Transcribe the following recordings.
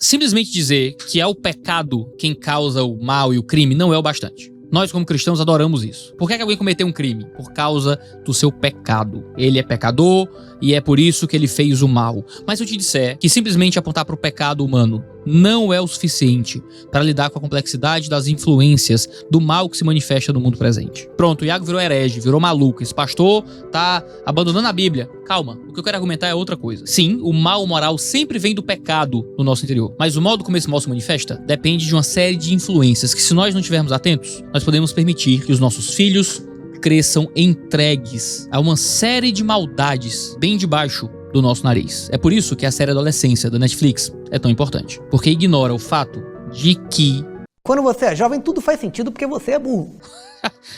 Simplesmente dizer que é o pecado quem causa o mal e o crime não é o bastante. Nós, como cristãos, adoramos isso. Por que alguém cometeu um crime? Por causa do seu pecado. Ele é pecador e é por isso que ele fez o mal. Mas se eu te disser que simplesmente apontar para o pecado humano não é o suficiente para lidar com a complexidade das influências do mal que se manifesta no mundo presente. Pronto, o Iago virou herege, virou maluco. Esse pastor tá abandonando a Bíblia. Calma, o que eu quero argumentar é outra coisa. Sim, o mal moral sempre vem do pecado no nosso interior. Mas o modo como esse mal se manifesta depende de uma série de influências que, se nós não estivermos atentos, nós podemos permitir que os nossos filhos cresçam entregues a uma série de maldades bem debaixo do nosso nariz. É por isso que a série Adolescência da Netflix é tão importante, porque ignora o fato de que quando você é jovem, tudo faz sentido porque você é burro.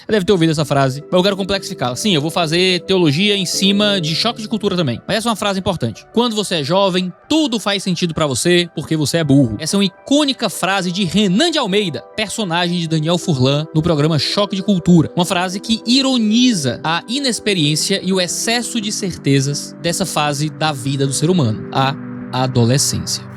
Deve ter ouvido essa frase, mas eu quero complexificá-la. Sim, eu vou fazer teologia em cima de choque de cultura também. Mas essa é uma frase importante. Quando você é jovem, tudo faz sentido pra você porque você é burro. Essa é uma icônica frase de Renan de Almeida, personagem de Daniel Furlan no programa Choque de Cultura. Uma frase que ironiza a inexperiência e o excesso de certezas dessa fase da vida do ser humano, a adolescência.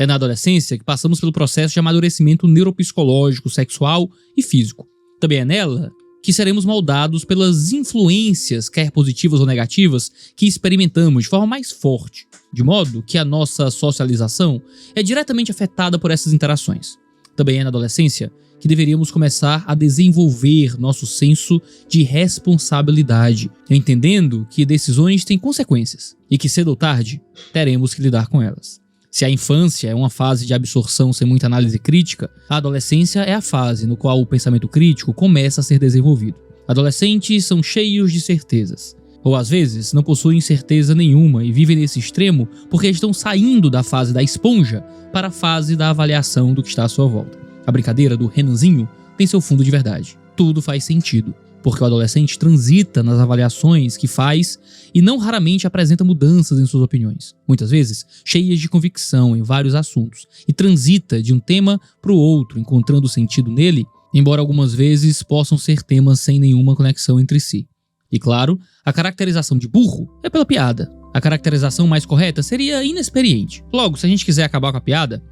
É na adolescência que passamos pelo processo de amadurecimento neuropsicológico, sexual e físico. Também é nela que seremos moldados pelas influências, quer positivas ou negativas, que experimentamos de forma mais forte, de modo que a nossa socialização é diretamente afetada por essas interações. Também é na adolescência que deveríamos começar a desenvolver nosso senso de responsabilidade, entendendo que decisões têm consequências e que cedo ou tarde teremos que lidar com elas. Se a infância é uma fase de absorção sem muita análise crítica, a adolescência é a fase no qual o pensamento crítico começa a ser desenvolvido. Adolescentes são cheios de certezas, ou às vezes não possuem certeza nenhuma e vivem nesse extremo porque estão saindo da fase da esponja para a fase da avaliação do que está à sua volta. A brincadeira do Renanzinho tem seu fundo de verdade. Tudo faz sentido, porque o adolescente transita nas avaliações que faz e não raramente apresenta mudanças em suas opiniões, muitas vezes cheias de convicção em vários assuntos, e transita de um tema para o outro, encontrando sentido nele, embora algumas vezes possam ser temas sem nenhuma conexão entre si. E claro, a caracterização de burro é pela piada. A caracterização mais correta seria inexperiente. Logo, se a gente quiser acabar com a piada,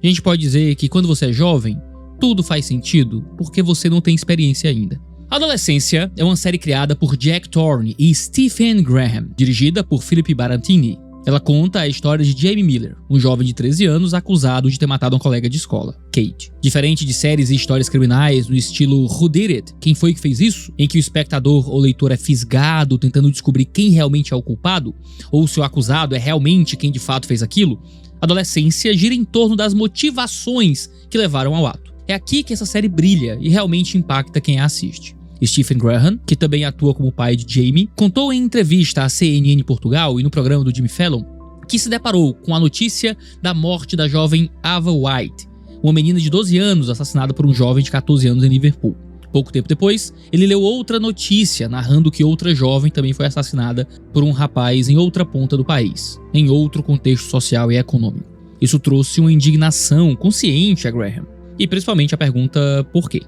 a gente pode dizer que quando você é jovem, tudo faz sentido porque você não tem experiência ainda. Adolescência é uma série criada por Jack Thorne e Stephen Graham, dirigida por Philip Barantini. Ela conta a história de Jamie Miller, um jovem de 13 anos acusado de ter matado uma colega de escola, Kate. Diferente de séries e histórias criminais no estilo Who Did It? Quem foi que fez isso? Em que o espectador ou leitor é fisgado tentando descobrir quem realmente é o culpado, ou se o acusado é realmente quem de fato fez aquilo, Adolescência gira em torno das motivações que levaram ao ato. É aqui que essa série brilha e realmente impacta quem a assiste. Stephen Graham, que também atua como pai de Jamie, contou em entrevista à CNN Portugal e no programa do Jimmy Fallon que se deparou com a notícia da morte da jovem Ava White, uma menina de 12 anos assassinada por um jovem de 14 anos em Liverpool. Pouco tempo depois, ele leu outra notícia narrando que outra jovem também foi assassinada por um rapaz em outra ponta do país, em outro contexto social e econômico. Isso trouxe uma indignação consciente a Graham, e principalmente a pergunta por quê?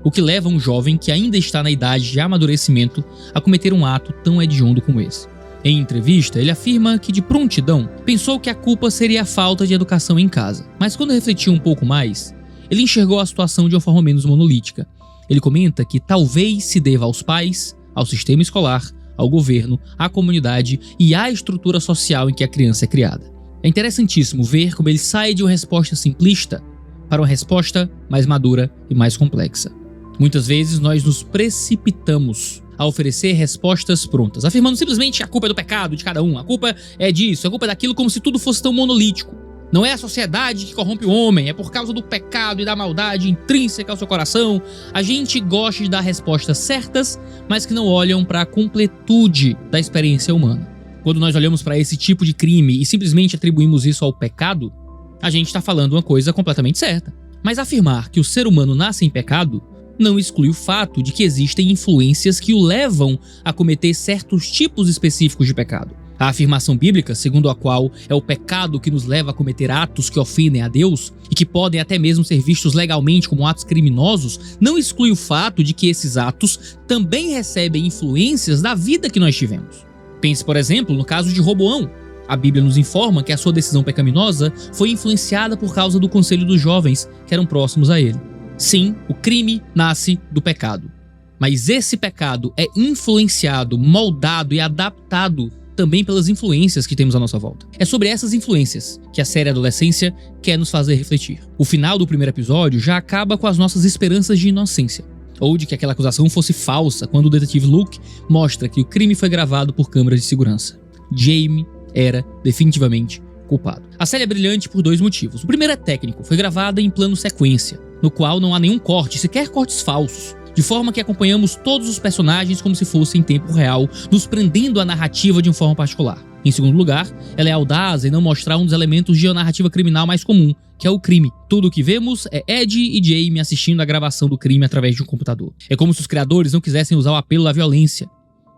O que leva um jovem que ainda está na idade de amadurecimento a cometer um ato tão hediondo como esse? Em entrevista, ele afirma que de prontidão pensou que a culpa seria a falta de educação em casa, mas quando refletiu um pouco mais, ele enxergou a situação de uma forma menos monolítica. Ele comenta que talvez se deva aos pais, ao sistema escolar, ao governo, à comunidade e à estrutura social em que a criança é criada. É interessantíssimo ver como ele sai de uma resposta simplista para uma resposta mais madura e mais complexa. Muitas vezes nós nos precipitamos a oferecer respostas prontas, afirmando simplesmente que a culpa é do pecado de cada um, a culpa é disso, a culpa é daquilo, como se tudo fosse tão monolítico. Não é a sociedade que corrompe o homem, é por causa do pecado e da maldade intrínseca ao seu coração. A gente gosta de dar respostas certas, mas que não olham para a completude da experiência humana. Quando nós olhamos para esse tipo de crime e simplesmente atribuímos isso ao pecado, a gente está falando uma coisa completamente certa. Mas afirmar que o ser humano nasce em pecado não exclui o fato de que existem influências que o levam a cometer certos tipos específicos de pecado. A afirmação bíblica, segundo a qual é o pecado que nos leva a cometer atos que ofendem a Deus e que podem até mesmo ser vistos legalmente como atos criminosos, não exclui o fato de que esses atos também recebem influências da vida que nós tivemos. Pense, por exemplo, no caso de Roboão, A Bíblia nos informa que a sua decisão pecaminosa foi influenciada por causa do conselho dos jovens que eram próximos a ele. Sim, o crime nasce do pecado. Mas esse pecado é influenciado, moldado e adaptado também pelas influências que temos à nossa volta. É sobre essas influências que a série Adolescência quer nos fazer refletir. O final do primeiro episódio já acaba com as nossas esperanças de inocência, ou de que aquela acusação fosse falsa, quando o detetive Luke mostra que o crime foi gravado por câmeras de segurança. Jamie era definitivamente culpado. A série é brilhante por dois motivos. O primeiro é técnico, foi gravada em plano sequência, no qual não há nenhum corte, sequer cortes falsos, de forma que acompanhamos todos os personagens como se fosse em tempo real, nos prendendo à narrativa de uma forma particular. Em segundo lugar, ela é audaz em não mostrar um dos elementos de uma narrativa criminal mais comum, que é o crime. Tudo o que vemos é Ed e Jamie assistindo a gravação do crime através de um computador. É como se os criadores não quisessem usar o apelo da violência.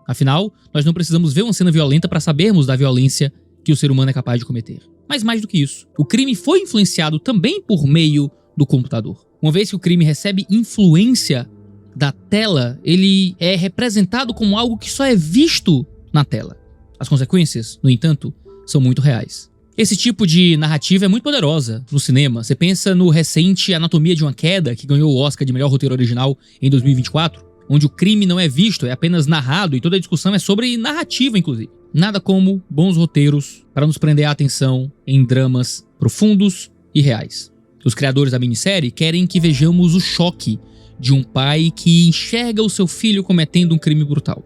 Afinal, nós não precisamos ver uma cena violenta para sabermos da violência que o ser humano é capaz de cometer. Mas mais do que isso, o crime foi influenciado também por meio do computador. Uma vez que o crime recebe influência da tela, ele é representado como algo que só é visto na tela. As consequências, no entanto, são muito reais. Esse tipo de narrativa é muito poderosa no cinema. Você pensa no recente Anatomia de uma Queda, que ganhou o Oscar de melhor roteiro original em 2024, onde o crime não é visto, é apenas narrado e toda a discussão é sobre narrativa, inclusive. Nada como bons roteiros para nos prender a atenção em dramas profundos e reais. Os criadores da minissérie querem que vejamos o choque de um pai que enxerga o seu filho cometendo um crime brutal.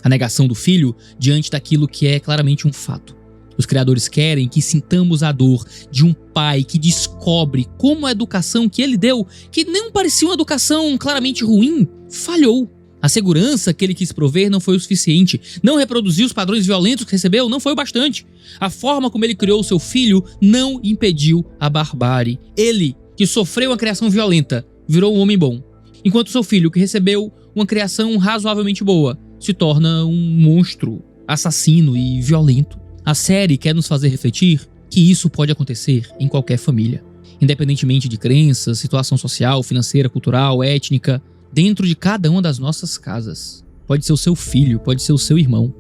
A negação do filho diante daquilo que é claramente um fato. Os criadores querem que sintamos a dor de um pai que descobre como a educação que ele deu, que não parecia uma educação claramente ruim, falhou. A segurança que ele quis prover não foi o suficiente. Não reproduzir os padrões violentos que recebeu não foi o bastante. A forma como ele criou o seu filho não impediu a barbárie. Ele, que sofreu uma criação violenta, virou um homem bom. Enquanto seu filho, que recebeu uma criação razoavelmente boa, se torna um monstro, assassino e violento. A série quer nos fazer refletir que isso pode acontecer em qualquer família. Independentemente de crenças, situação social, financeira, cultural, étnica, dentro de cada uma das nossas casas. Pode ser o seu filho, pode ser o seu irmão.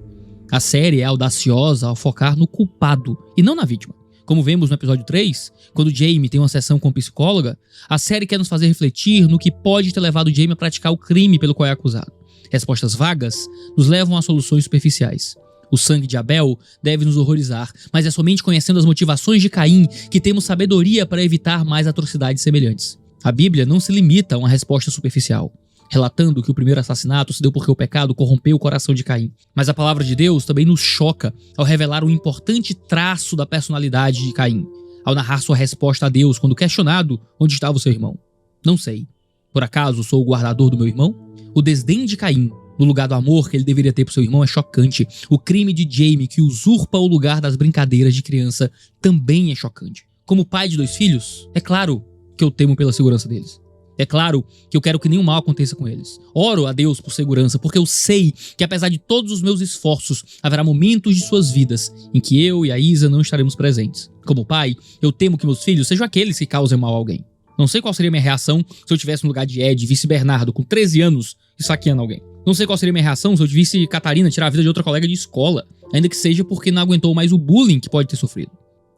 A série é audaciosa ao focar no culpado e não na vítima. Como vemos no episódio 3, quando Jamie tem uma sessão com psicóloga, a série quer nos fazer refletir no que pode ter levado Jamie a praticar o crime pelo qual é acusado. Respostas vagas nos levam a soluções superficiais. O sangue de Abel deve nos horrorizar, mas é somente conhecendo as motivações de Caim que temos sabedoria para evitar mais atrocidades semelhantes. A Bíblia não se limita a uma resposta superficial, relatando que o primeiro assassinato se deu porque o pecado corrompeu o coração de Caim. Mas a palavra de Deus também nos choca ao revelar um importante traço da personalidade de Caim, ao narrar sua resposta a Deus quando questionado onde estava o seu irmão. Não sei. Por acaso sou o guardador do meu irmão? O desdém de Caim, no lugar do amor que ele deveria ter por seu irmão, é chocante. O crime de Jamie, que usurpa o lugar das brincadeiras de criança, também é chocante. Como pai de 2 filhos, é claro que eu temo pela segurança deles. É claro que eu quero que nenhum mal aconteça com eles. Oro a Deus por segurança, porque eu sei que apesar de todos os meus esforços, haverá momentos de suas vidas em que eu e a Isa não estaremos presentes. Como pai, eu temo que meus filhos sejam aqueles que causem mal a alguém. Não sei qual seria a minha reação se eu estivesse no lugar de Ed, vice Bernardo, com 13 anos, esfaqueando alguém. Não sei qual seria a minha reação se eu visse Catarina tirar a vida de outra colega de escola, ainda que seja porque não aguentou mais o bullying que pode ter sofrido.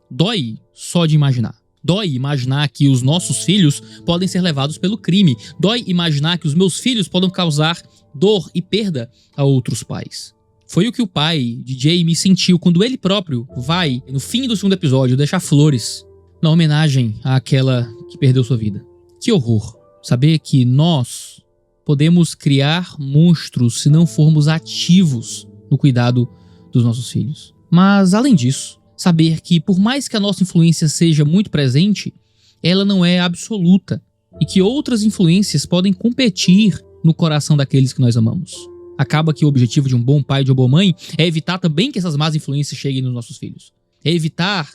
Dói só de imaginar. Dói imaginar que os nossos filhos podem ser levados pelo crime. Dói imaginar que os meus filhos podem causar dor e perda a outros pais. Foi o que o pai de Jamie sentiu quando ele próprio vai, no fim do 2º episódio, deixar flores na homenagem àquela que perdeu sua vida. Que horror! Saber que nós podemos criar monstros se não formos ativos no cuidado dos nossos filhos. Mas, além disso, saber que, por mais que a nossa influência seja muito presente, ela não é absoluta e que outras influências podem competir no coração daqueles que nós amamos. Acaba que o objetivo de um bom pai e de uma boa mãe é evitar também que essas más influências cheguem nos nossos filhos. É evitar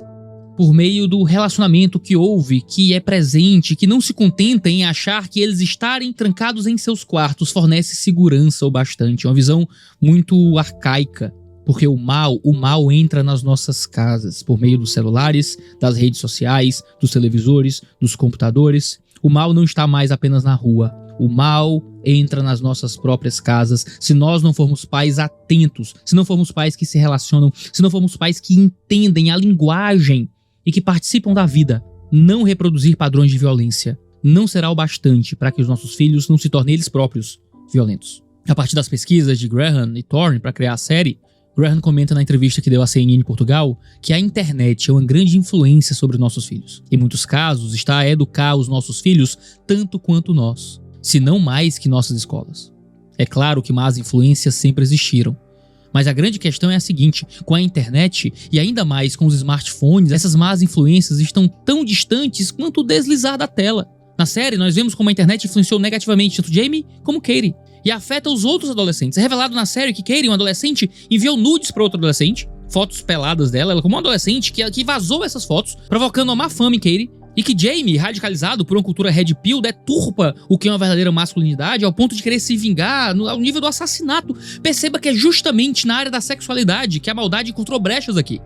por meio do relacionamento que houve, que é presente, que não se contenta em achar que eles estarem trancados em seus quartos fornece segurança o bastante. É uma visão muito arcaica. Porque o mal entra nas nossas casas, por meio dos celulares, das redes sociais, dos televisores, dos computadores. O mal não está mais apenas na rua. O mal entra nas nossas próprias casas se nós não formos pais atentos, se não formos pais que se relacionam, se não formos pais que entendem a linguagem e que participam da vida. Não reproduzir padrões de violência não será o bastante para que os nossos filhos não se tornem eles próprios violentos. A partir das pesquisas de Graham e Thorne para criar a série, Graham comenta na entrevista que deu à CNN Portugal que a internet é uma grande influência sobre nossos filhos. Em muitos casos, está a educar os nossos filhos tanto quanto nós, se não mais que nossas escolas. É claro que más influências sempre existiram, mas a grande questão é a seguinte: com a internet e ainda mais com os smartphones, essas más influências estão tão distantes quanto o deslizar da tela. Na série, nós vemos como a internet influenciou negativamente tanto Jamie como Katie, e afeta os outros adolescentes. É revelado na série que Katie, uma adolescente, enviou nudes para outro adolescente, fotos peladas dela, ela como uma adolescente que vazou essas fotos, provocando uma má fama em Katie, e que Jamie, radicalizado por uma cultura red pill, deturpa o que é uma verdadeira masculinidade ao ponto de querer se vingar ao nível do assassinato. Perceba que é justamente na área da sexualidade que a maldade encontrou brechas aqui.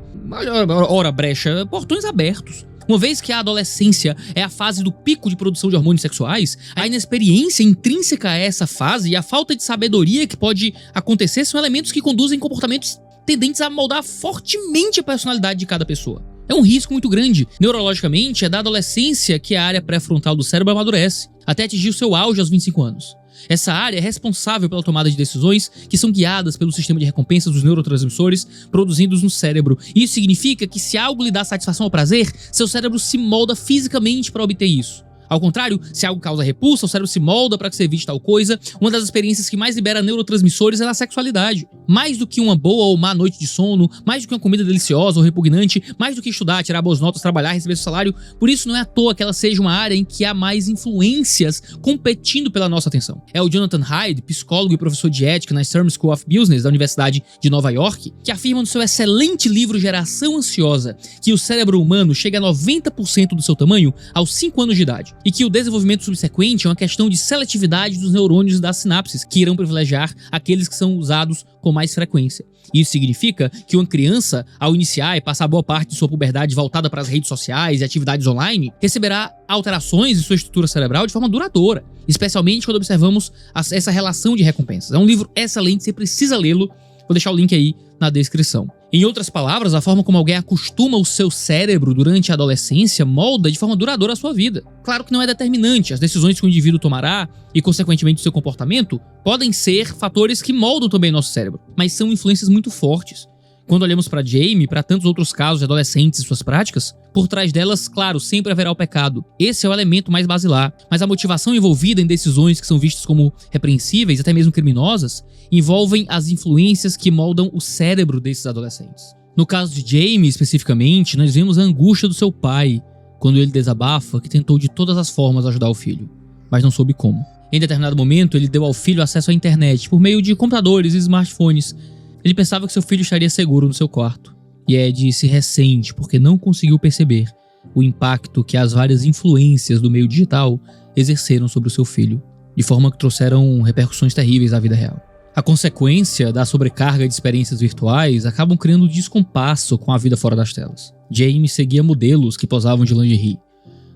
Ora, brecha, portões abertos. Uma vez que a adolescência é a fase do pico de produção de hormônios sexuais, a inexperiência intrínseca a essa fase e a falta de sabedoria que pode acontecer são elementos que conduzem comportamentos tendentes a moldar fortemente a personalidade de cada pessoa. É um risco muito grande. Neurologicamente, é da adolescência que a área pré-frontal do cérebro amadurece, até atingir o seu auge aos 25 anos. Essa área é responsável pela tomada de decisões que são guiadas pelo sistema de recompensas dos neurotransmissores produzidos no cérebro. Isso significa que se algo lhe dá satisfação ou prazer, seu cérebro se molda fisicamente para obter isso. Ao contrário, se algo causa repulsa, o cérebro se molda para que você evite tal coisa. Uma das experiências que mais libera neurotransmissores é na sexualidade. Mais do que uma boa ou má noite de sono, mais do que uma comida deliciosa ou repugnante, mais do que estudar, tirar boas notas, trabalhar, receber seu salário. Por isso não é à toa que ela seja uma área em que há mais influências competindo pela nossa atenção. É o Jonathan Haidt, psicólogo e professor de ética na Stern School of Business da Universidade de Nova York, que afirma no seu excelente livro Geração Ansiosa que o cérebro humano chega a 90% do seu tamanho aos 5 anos de idade. E que o desenvolvimento subsequente é uma questão de seletividade dos neurônios e das sinapses, que irão privilegiar aqueles que são usados com mais frequência. Isso significa que uma criança, ao iniciar e passar boa parte de sua puberdade voltada para as redes sociais e atividades online, receberá alterações em sua estrutura cerebral de forma duradoura, especialmente quando observamos essa relação de recompensas. É um livro excelente, você precisa lê-lo. Vou deixar o link aí na descrição. Em outras palavras, a forma como alguém acostuma o seu cérebro durante a adolescência molda de forma duradoura a sua vida. Claro que não é determinante, as decisões que o indivíduo tomará e, consequentemente, o seu comportamento podem ser fatores que moldam também nosso cérebro, mas são influências muito fortes. Quando olhamos para Jamie e para tantos outros casos de adolescentes e suas práticas, por trás delas, claro, sempre haverá o pecado. Esse é o elemento mais basilar, mas a motivação envolvida em decisões que são vistas como repreensíveis, até mesmo criminosas, envolvem as influências que moldam o cérebro desses adolescentes. No caso de Jamie, especificamente, nós vemos a angústia do seu pai, quando ele desabafa que tentou de todas as formas ajudar o filho, mas não soube como. Em determinado momento, ele deu ao filho acesso à internet por meio de computadores e smartphones. Ele pensava que seu filho estaria seguro no seu quarto. E Ed se ressente porque não conseguiu perceber o impacto que as várias influências do meio digital exerceram sobre o seu filho, de forma que trouxeram repercussões terríveis à vida real. A consequência da sobrecarga de experiências virtuais acabam criando descompasso com a vida fora das telas. Jamie seguia modelos que posavam de lingerie.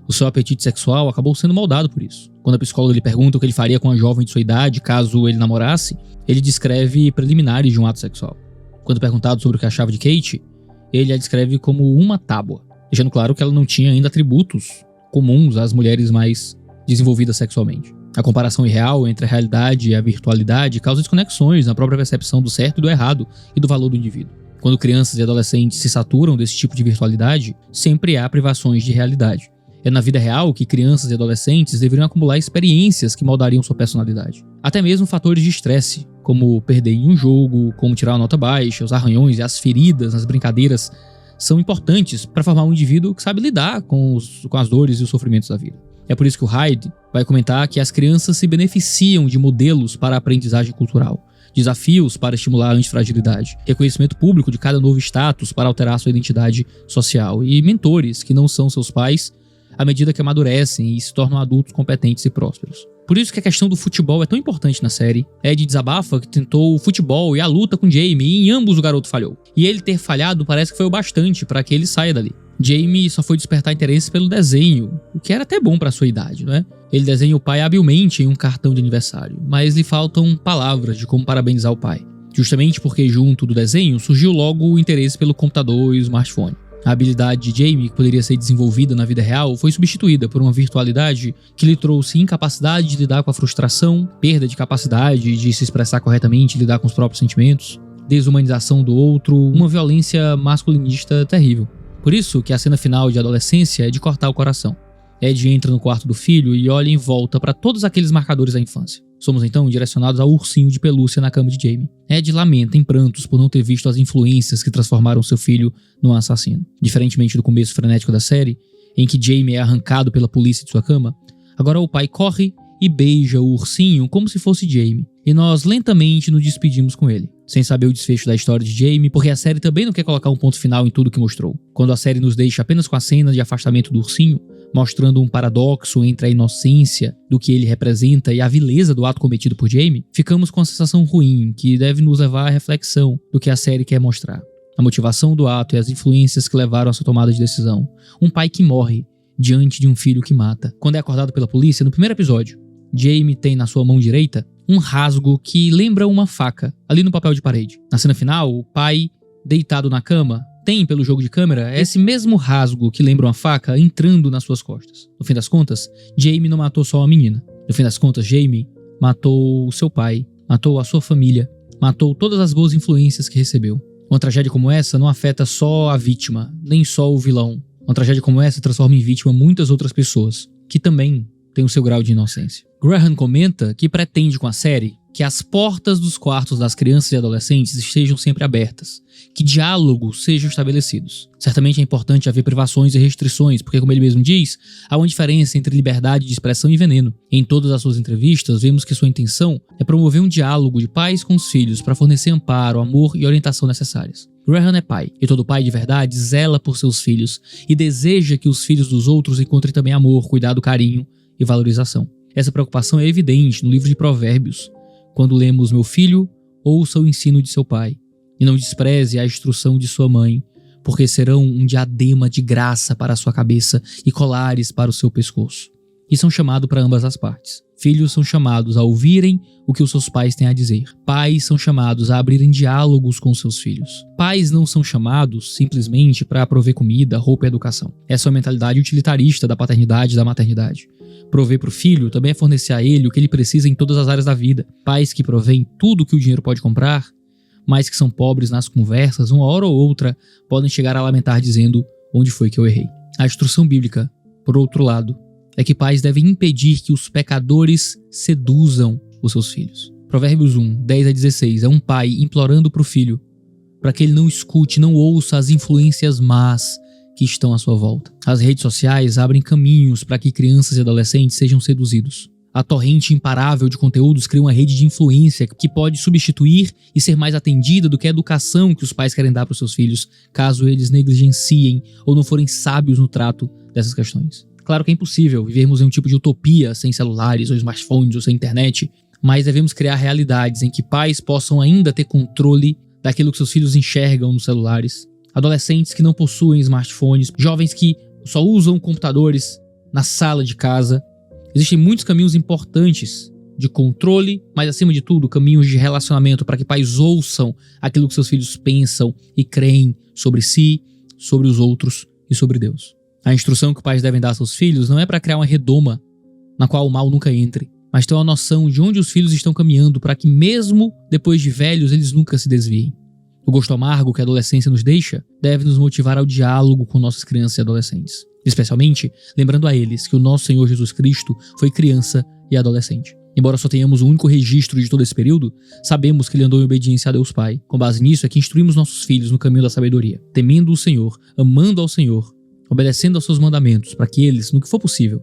O seu apetite sexual acabou sendo moldado por isso. Quando a psicóloga lhe pergunta o que ele faria com uma jovem de sua idade caso ele namorasse, ele descreve preliminares de um ato sexual. Quando perguntado sobre o que achava de Kate, ele a descreve como uma tábua, deixando claro que ela não tinha ainda atributos comuns às mulheres mais desenvolvidas sexualmente. A comparação irreal entre a realidade e a virtualidade causa desconexões na própria percepção do certo e do errado e do valor do indivíduo. Quando crianças e adolescentes se saturam desse tipo de virtualidade, sempre há privações de realidade. É na vida real que crianças e adolescentes deveriam acumular experiências que moldariam sua personalidade. Até mesmo fatores de estresse, como perder em um jogo, como tirar uma nota baixa, os arranhões e as feridas nas brincadeiras, são importantes para formar um indivíduo que sabe lidar com as dores e os sofrimentos da vida. É por isso que o Haidt vai comentar que as crianças se beneficiam de modelos para a aprendizagem cultural, desafios para estimular a antifragilidade, reconhecimento público de cada novo status para alterar sua identidade social e mentores que não são seus pais à medida que amadurecem e se tornam adultos competentes e prósperos. Por isso que a questão do futebol é tão importante na série. Ed desabafa que tentou o futebol e a luta com Jamie, e em ambos o garoto falhou. E ele ter falhado parece que foi o bastante para que ele saia dali. Jamie só foi despertar interesse pelo desenho, o que era até bom para sua idade, não é? Ele desenha o pai habilmente em um cartão de aniversário, mas lhe faltam palavras de como parabenizar o pai. Justamente porque junto do desenho surgiu logo o interesse pelo computador e o smartphone. A habilidade de Jamie, que poderia ser desenvolvida na vida real, foi substituída por uma virtualidade que lhe trouxe incapacidade de lidar com a frustração, perda de capacidade de se expressar corretamente e lidar com os próprios sentimentos, desumanização do outro, uma violência masculinista terrível. Por isso que a cena final de Adolescência é de cortar o coração. Ed entra no quarto do filho e olha em volta para todos aqueles marcadores da infância. Somos então direcionados ao ursinho de pelúcia na cama de Jamie. Ed lamenta em prantos por não ter visto as influências que transformaram seu filho num assassino. Diferentemente do começo frenético da série, em que Jamie é arrancado pela polícia de sua cama, agora o pai corre e beija o ursinho como se fosse Jamie, e nós lentamente nos despedimos com ele, sem saber o desfecho da história de Jamie, porque a série também não quer colocar um ponto final em tudo que mostrou. Quando a série nos deixa apenas com a cena de afastamento do ursinho, mostrando um paradoxo entre a inocência do que ele representa e a vileza do ato cometido por Jamie, ficamos com uma sensação ruim que deve nos levar à reflexão do que a série quer mostrar. A motivação do ato e as influências que levaram a sua tomada de decisão. Um pai que morre diante de um filho que mata. Quando é acordado pela polícia, no primeiro episódio, Jamie tem na sua mão direita um rasgo que lembra uma faca, ali no papel de parede. Na cena final, o pai, deitado na cama, tem, pelo jogo de câmera, esse mesmo rasgo que lembra uma faca entrando nas suas costas. No fim das contas, Jamie não matou só a menina. No fim das contas, Jamie matou o seu pai, matou a sua família, matou todas as boas influências que recebeu. Uma tragédia como essa não afeta só a vítima, nem só o vilão. Uma tragédia como essa transforma em vítima muitas outras pessoas, que também têm o seu grau de inocência. Graham comenta que pretende com a série que as portas dos quartos das crianças e adolescentes estejam sempre abertas, que diálogos sejam estabelecidos. Certamente é importante haver privações e restrições, porque, como ele mesmo diz, há uma diferença entre liberdade de expressão e veneno. Em todas as suas entrevistas, vemos que sua intenção é promover um diálogo de pais com os filhos para fornecer amparo, amor e orientação necessárias. Graham é pai, e todo pai de verdade zela por seus filhos e deseja que os filhos dos outros encontrem também amor, cuidado, carinho e valorização. Essa preocupação é evidente no livro de Provérbios, quando lemos: meu filho, ouça o ensino de seu pai, e não despreze a instrução de sua mãe, porque serão um diadema de graça para a sua cabeça e colares para o seu pescoço. E são chamados para ambas as partes. Filhos são chamados a ouvirem o que os seus pais têm a dizer. Pais são chamados a abrirem diálogos com seus filhos. Pais não são chamados simplesmente para prover comida, roupa e educação. Essa é a mentalidade utilitarista da paternidade e da maternidade. Prover para o filho também é fornecer a ele o que ele precisa em todas as áreas da vida. Pais que provêm tudo o que o dinheiro pode comprar, mas que são pobres nas conversas, uma hora ou outra, podem chegar a lamentar dizendo: onde foi que eu errei? A instrução bíblica, por outro lado, é que pais devem impedir que os pecadores seduzam os seus filhos. Provérbios 1, 10-16, é um pai implorando para o filho, para que ele não escute, não ouça as influências más que estão à sua volta. As redes sociais abrem caminhos para que crianças e adolescentes sejam seduzidos. A torrente imparável de conteúdos cria uma rede de influência que pode substituir e ser mais atendida do que a educação que os pais querem dar para os seus filhos, caso eles negligenciem ou não forem sábios no trato dessas questões. Claro que é impossível vivermos em um tipo de utopia sem celulares ou smartphones ou sem internet, mas devemos criar realidades em que pais possam ainda ter controle daquilo que seus filhos enxergam nos celulares, adolescentes que não possuem smartphones, jovens que só usam computadores na sala de casa. Existem muitos caminhos importantes de controle, mas acima de tudo, caminhos de relacionamento para que pais ouçam aquilo que seus filhos pensam e creem sobre si, sobre os outros e sobre Deus. A instrução que os pais devem dar a seus filhos não é para criar uma redoma na qual o mal nunca entre, mas ter uma noção de onde os filhos estão caminhando para que mesmo depois de velhos eles nunca se desviem. O gosto amargo que a adolescência nos deixa deve nos motivar ao diálogo com nossas crianças e adolescentes, especialmente lembrando a eles que o nosso Senhor Jesus Cristo foi criança e adolescente. Embora só tenhamos um único registro de todo esse período, sabemos que ele andou em obediência a Deus Pai. Com base nisso é que instruímos nossos filhos no caminho da sabedoria, temendo o Senhor, amando ao Senhor, obedecendo aos seus mandamentos, para que eles, no que for possível,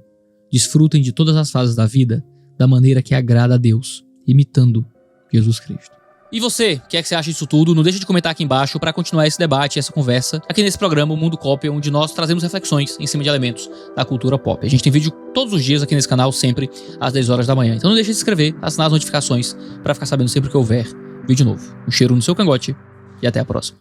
desfrutem de todas as fases da vida da maneira que agrada a Deus, imitando Jesus Cristo. E você, o que é que você acha disso tudo? Não deixa de comentar aqui embaixo para continuar esse debate, essa conversa aqui nesse programa, o Mundo Cópia, onde nós trazemos reflexões em cima de elementos da cultura pop. A gente tem vídeo todos os dias aqui nesse canal, sempre às 10 horas da manhã. Então não deixe de se inscrever, assinar as notificações para ficar sabendo sempre que houver vídeo novo. Um cheiro no seu cangote e até a próxima.